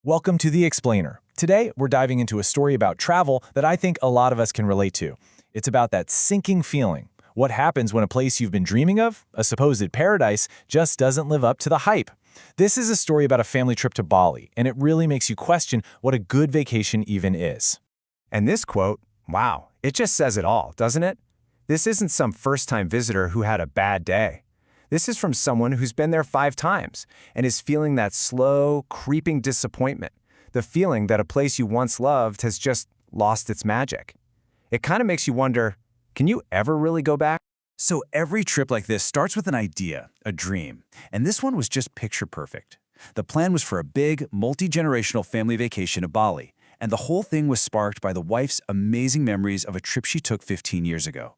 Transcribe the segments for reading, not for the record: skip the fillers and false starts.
Welcome to The Explainer. Today, we're diving into a story about travel that I think a lot of us can relate to. It's about that sinking feeling. What happens when a place you've been dreaming of, a supposed paradise, just doesn't live up to the hype? This is a story about a family trip to Bali, and it really makes you question what a good vacation even is. And this quote, wow, it just says it all, doesn't it? This isn't some first-time visitor who had a bad day. This is from someone who's been there 5 times and is feeling that slow, creeping disappointment, the feeling that a place you once loved has just lost its magic. It kind of makes you wonder, can you ever really go back? So every trip like this starts with an idea, a dream, and this one was just picture perfect. The plan was for a big, multi-generational family vacation to Bali, and the whole thing was sparked by the wife's amazing memories of a trip she took 15 years ago.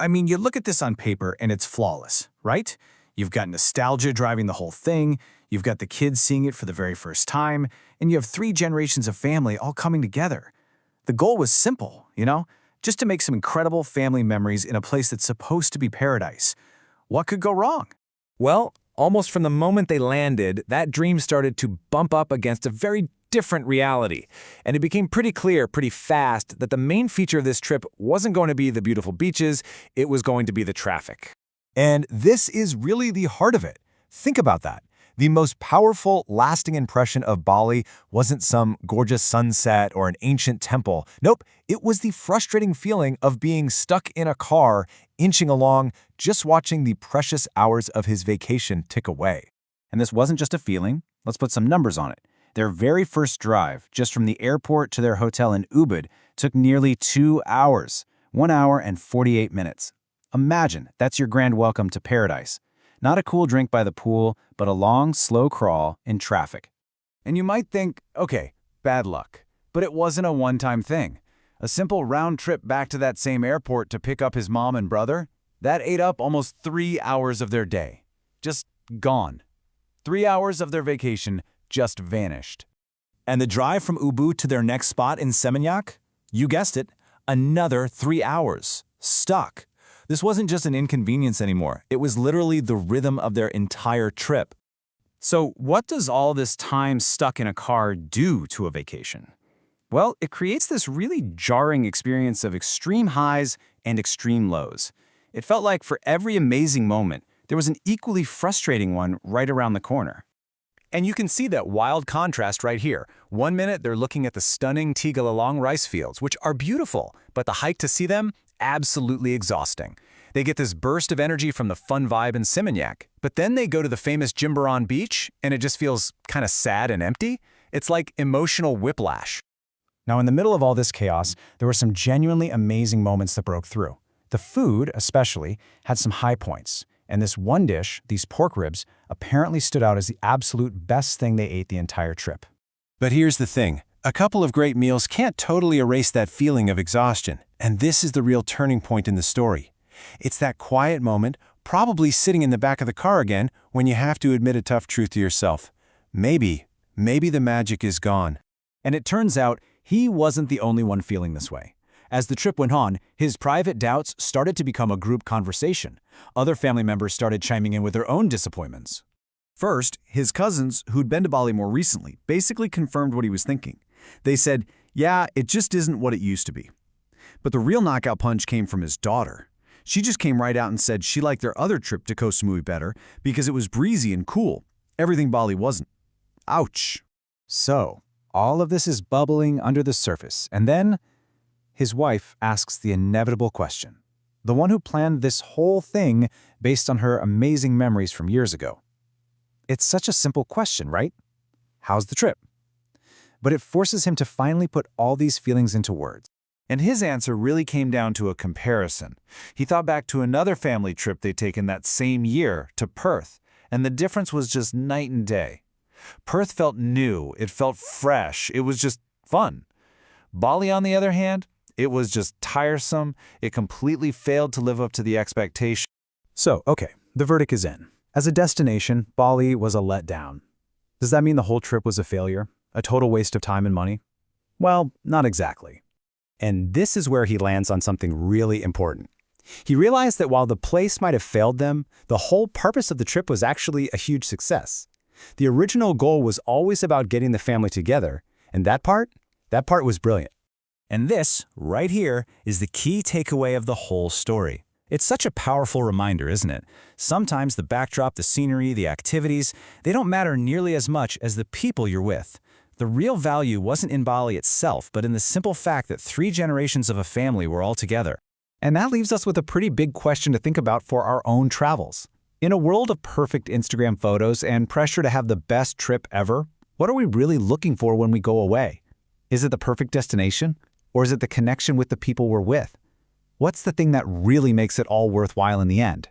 I mean, you look at this on paper and it's flawless, right? You've got nostalgia driving the whole thing, you've got the kids seeing it for the very first time, and you have 3 generations of family all coming together. The goal was simple, just to make some incredible family memories in a place that's supposed to be paradise. What could go wrong? Well, almost from the moment they landed, that dream started to bump up against a very different reality. And it became pretty clear pretty fast that the main feature of this trip wasn't going to be the beautiful beaches, it was going to be the traffic. And this is really the heart of it. Think about that. The most powerful, lasting impression of Bali wasn't some gorgeous sunset or an ancient temple. Nope, it was the frustrating feeling of being stuck in a car, inching along, just watching the precious hours of his vacation tick away. And this wasn't just a feeling. Let's put some numbers on it. Their very first drive, just from the airport to their hotel in Ubud, took nearly 2 hours, 1 hour and 48 minutes. Imagine that's your grand welcome to paradise. Not a cool drink by the pool, but a long, slow crawl in traffic. And you might think, okay, bad luck. But it wasn't a one-time thing. A simple round trip back to that same airport to pick up his mom and brother, that ate up almost 3 hours of their day. Just gone. 3 hours of their vacation just vanished. And the drive from Ubud to their next spot in Seminyak? You guessed it, another 3 hours. Stuck. This wasn't just an inconvenience anymore. It was literally the rhythm of their entire trip. So what does all this time stuck in a car do to a vacation? Well, it creates this really jarring experience of extreme highs and extreme lows. It felt like for every amazing moment, there was an equally frustrating one right around the corner. And you can see that wild contrast right here. 1 minute, they're looking at the stunning Tigalalong rice fields, which are beautiful, but the hike to see them, absolutely exhausting. They get this burst of energy from the fun vibe in Seminyak, but then they go to the famous Jimbaran beach, and it just feels kind of sad and empty. It's like emotional whiplash. Now, in the middle of all this chaos, there were some genuinely amazing moments that broke through. The food, especially, had some high points. And this one dish, these pork ribs, apparently stood out as the absolute best thing they ate the entire trip. But here's the thing. A couple of great meals can't totally erase that feeling of exhaustion. And this is the real turning point in the story. It's that quiet moment, probably sitting in the back of the car again, when you have to admit a tough truth to yourself. Maybe the magic is gone. And it turns out he wasn't the only one feeling this way. As the trip went on, his private doubts started to become a group conversation. Other family members started chiming in with their own disappointments. First, his cousins, who'd been to Bali more recently, basically confirmed what he was thinking. They said, yeah, it just isn't what it used to be. But the real knockout punch came from his daughter. She just came right out and said she liked their other trip to Koh Samui better because it was breezy and cool. Everything Bali wasn't. Ouch. So, all of this is bubbling under the surface, and then his wife asks the inevitable question, the one who planned this whole thing based on her amazing memories from years ago. It's such a simple question, right? How's the trip? But it forces him to finally put all these feelings into words. And his answer really came down to a comparison. He thought back to another family trip they'd taken that same year to Perth, and the difference was just night and day. Perth felt new, it felt fresh, it was just fun. Bali, on the other hand, it was just tiresome, it completely failed to live up to the expectation. So, okay, the verdict is in. As a destination, Bali was a letdown. Does that mean the whole trip was a failure? A total waste of time and money? Well, not exactly. And this is where he lands on something really important. He realized that while the place might have failed them, the whole purpose of the trip was actually a huge success. The original goal was always about getting the family together, and that part was brilliant. And this, right here, is the key takeaway of the whole story. It's such a powerful reminder, isn't it? Sometimes the backdrop, the scenery, the activities, they don't matter nearly as much as the people you're with. The real value wasn't in Bali itself, but in the simple fact that 3 generations of a family were all together. And that leaves us with a pretty big question to think about for our own travels. In a world of perfect Instagram photos and pressure to have the best trip ever, what are we really looking for when we go away? Is it the perfect destination? Or is it the connection with the people we're with? What's the thing that really makes it all worthwhile in the end?